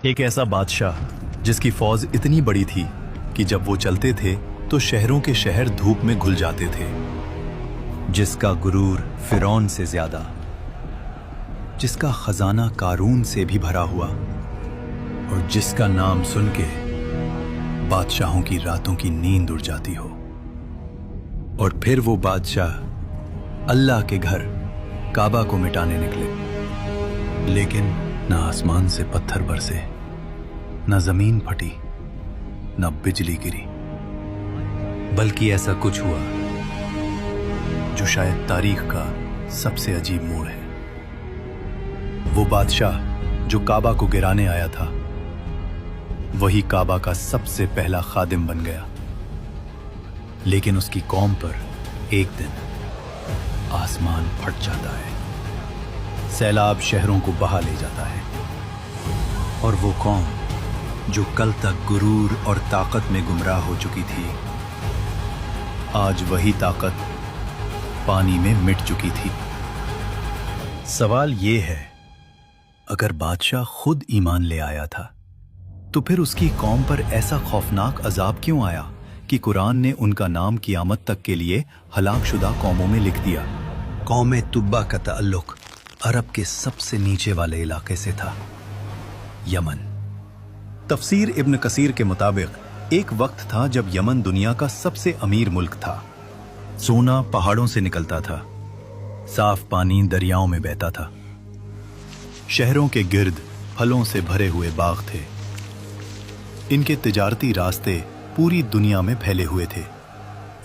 एक ऐसा बादशाह जिसकी फौज इतनी बड़ी थी कि जब वो चलते थे तो शहरों के शहर धूप में घुल जाते थे, जिसका गुरूर फिरौन से ज्यादा, जिसका खजाना कारून से भी भरा हुआ, और जिसका नाम सुन के बादशाहों की रातों की नींद उड़ जाती हो। और फिर वो बादशाह अल्लाह के घर काबा को मिटाने निकले, लेकिन न आसमान से पत्थर बरसे, न जमीन फटी, न बिजली गिरी, बल्कि ऐसा कुछ हुआ जो शायद तारीख का सबसे अजीब मोड़ है। वो बादशाह जो काबा को गिराने आया था, वही काबा का सबसे पहला खादिम बन गया। लेकिन उसकी कौम पर एक दिन आसमान फट जाता है, सैलाब शहरों को बहा ले जाता है, और वो कौम जो कल तक गुरूर और ताकत में गुमराह हो चुकी थी, आज वही ताकत पानी में मिट चुकी थी। सवाल ये है, अगर बादशाह खुद ईमान ले आया था, तो फिर उसकी कौम पर ऐसा खौफनाक अजाब क्यों आया कि कुरान ने उनका नाम क़यामत तक के लिए हलाकशुदा कौमों में लिख दिया। कौम तुब्बा का ताल्लुक अरब के सबसे नीचे वाले इलाके से था, यमन। तफसीर इब्न कसीर के मुताबिक एक वक्त था जब यमन दुनिया का सबसे अमीर मुल्क था। सोना पहाड़ों से निकलता था, साफ पानी दरियाओं में बहता था, शहरों के गिर्द फलों से भरे हुए बाग थे। इनके तिजारती रास्ते पूरी दुनिया में फैले हुए थे।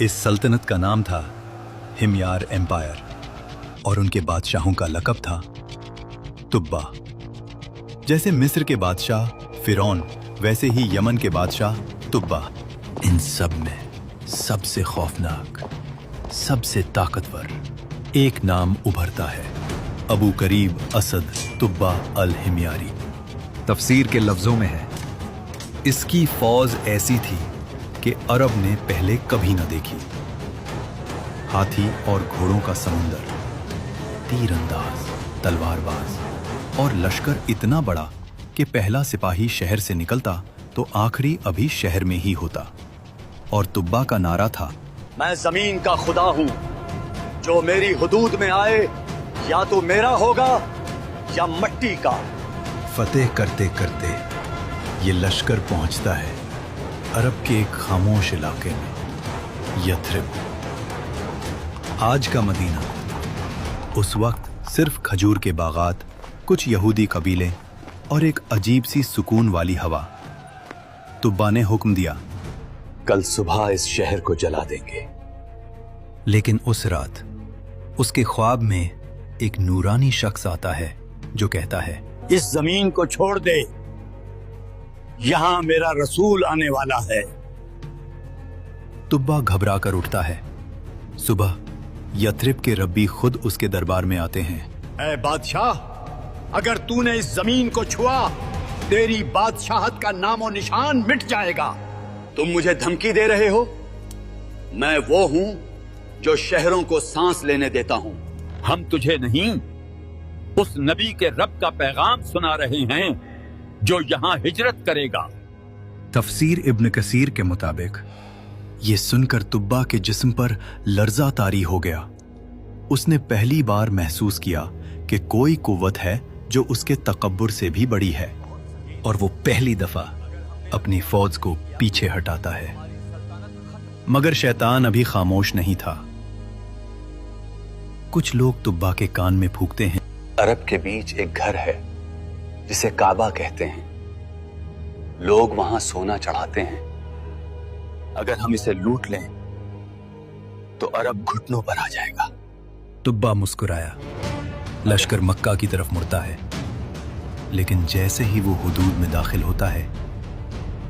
इस सल्तनत का नाम था हिमयार एम्पायर, और उनके बादशाहों का लक़ब था तुब्बा। जैसे मिस्र के बादशाह फिरौन, वैसे ही यमन के बादशाह तुब्बा। इन सब में सबसे खौफनाक, सबसे ताकतवर एक नाम उभरता है, अबू करीब असद तुब्बा अल हिमयारी। तफसीर के लफ्जों में है, इसकी फौज ऐसी थी कि अरब ने पहले कभी न देखी। हाथी और घोड़ों का समुंदर, तीरंदाज, तलवारबाज और लश्कर इतना बड़ा कि पहला सिपाही शहर से निकलता तो आखिरी अभी शहर में ही होता। और तुब्बा का नारा था, मैं जमीन का खुदा हूं, जो मेरी हुदूद में आए या तो मेरा होगा या मट्टी का। फतेह करते करते ये लश्कर पहुंचता है अरब के एक खामोश इलाके में, यथरिब। आज का मदीना। उस वक्त सिर्फ खजूर के बागात, कुछ यहूदी कबीले और एक अजीब सी सुकून वाली हवा। तुब्बा ने हुक्म दिया, कल सुबह इस शहर को जला देंगे। लेकिन उस रात उसके ख्वाब में एक नूरानी शख्स आता है जो कहता है, इस जमीन को छोड़ दे, यहां मेरा रसूल आने वाला है। तुब्बा घबरा कर उठता है। सुबह यथरिब के रब्बी खुद उसके दरबार में आते हैं। ऐ बादशाह, अगर तूने इस जमीन को छुआ, तेरी बादशाहत का नामो निशान मिट जाएगा। तुम मुझे धमकी दे रहे हो? मैं वो हूं जो शहरों को सांस लेने देता हूं। हम तुझे नहीं, उस नबी के रब का पैगाम सुना रहे हैं जो यहां हिजरत करेगा। तफसीर इब्न कसीर के मुताबिक ये सुनकर तुब्बा के जिस्म पर लर्जा तारी हो गया। उसने पहली बार महसूस किया कि कोई कुव्वत है जो उसके तकब्बुर से भी बड़ी है, और वो पहली दफा अपनी फौज को पीछे हटाता है। मगर शैतान अभी खामोश नहीं था। कुछ लोग तुब्बा के कान में फूंकते हैं, अरब के बीच एक घर है जिसे काबा कहते हैं। लोग वहां सोना चढ़ाते हैं। अगर हम इसे लूट लें तो अरब घुटनों पर आ जाएगा। तुब्बा मुस्कुराया। लश्कर मक्का की तरफ मुड़ता है, लेकिन जैसे ही वो हुदूद में दाखिल होता है,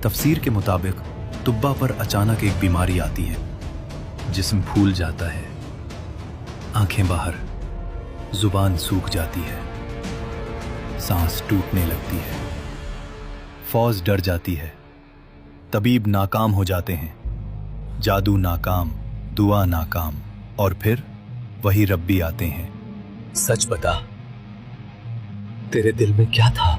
तफसीर के मुताबिक तुब्बा पर अचानक एक बीमारी आती है। जिस्म फूल जाता है, आंखें बाहर, जुबान सूख जाती है, सांस टूटने लगती है। फौज डर जाती है, तबीब नाकाम हो जाते हैं, जादू नाकाम, दुआ नाकाम, और फिर वही रब्बी आते हैं। सच बता, तेरे दिल में क्या था?